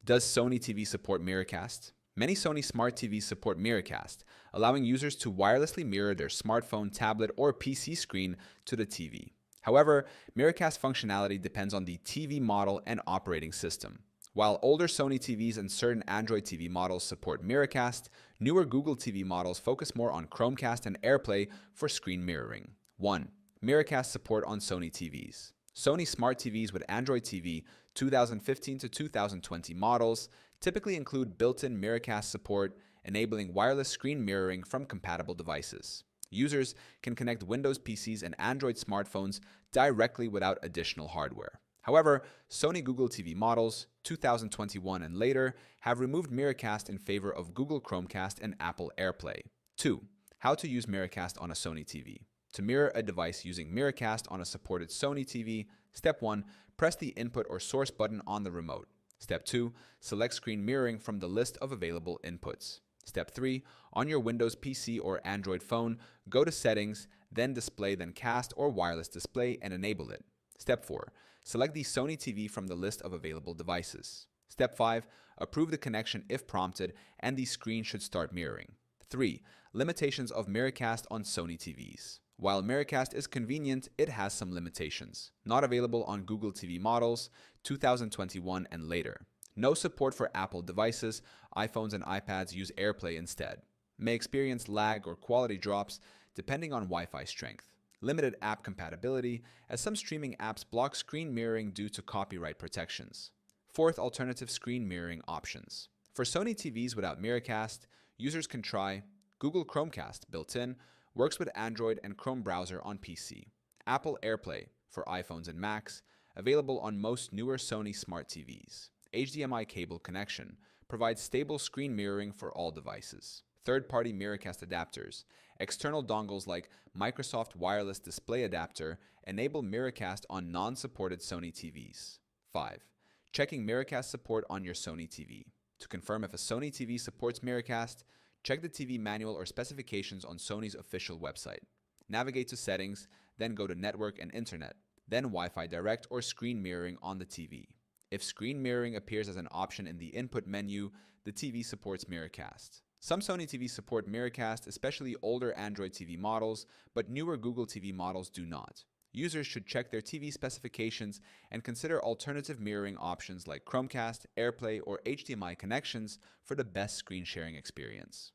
Does Sony TV support Miracast? Many Sony Smart TVs support Miracast, allowing users to wirelessly mirror their smartphone, tablet, or PC screen to the TV. However, Miracast functionality depends on the TV model and operating system. While older Sony TVs and certain Android TV models support Miracast, newer Google TV models focus more on Chromecast and AirPlay for screen mirroring. 1. Miracast support on Sony TVs. Sony Smart TVs with Android TV 2015 to 2020 models typically include built-in Miracast support, enabling wireless screen mirroring from compatible devices. Users can connect Windows PCs and Android smartphones directly without additional hardware. However, Sony Google TV models 2021 and later have removed Miracast in favor of Google Chromecast and Apple AirPlay. 2. How to use Miracast on a Sony TV. To mirror a device using Miracast on a supported Sony TV, Step 1. Press the input or source button on the remote. Step 2. Select screen mirroring from the list of available inputs. Step 3. On your Windows PC or Android phone, go to Settings, then Display, then Cast or Wireless Display and enable it. Step 4. Select the Sony TV from the list of available devices. Step 5. Approve the connection if prompted and the screen should start mirroring. 3. Limitations of Miracast on Sony TVs. While Miracast is convenient, it has some limitations. Not available on Google TV models 2021 and later. No support for Apple devices. iPhones and iPads use AirPlay instead. May experience lag or quality drops depending on Wi-Fi strength. Limited app compatibility, as some streaming apps block screen mirroring due to copyright protections. 4th, alternative screen mirroring options. For Sony TVs without Miracast, users can try Google Chromecast built-in, works with Android and Chrome browser on PC. Apple AirPlay for iPhones and Macs, available on most newer Sony Smart TVs. HDMI cable connection, provides stable screen mirroring for all devices. Third-party Miracast adapters. External dongles like Microsoft Wireless Display Adapter enable Miracast on non-supported Sony TVs. 5. Checking Miracast support on your Sony TV. To confirm if a Sony TV supports Miracast, check the TV manual or specifications on Sony's official website. Navigate to Settings, then go to Network and Internet, then Wi-Fi Direct or screen mirroring on the TV. If screen mirroring appears as an option in the input menu, the TV supports Miracast. Some Sony TVs support Miracast, especially older Android TV models, but newer Google TV models do not. Users should check their TV specifications and consider alternative mirroring options like Chromecast, AirPlay, or HDMI connections for the best screen sharing experience.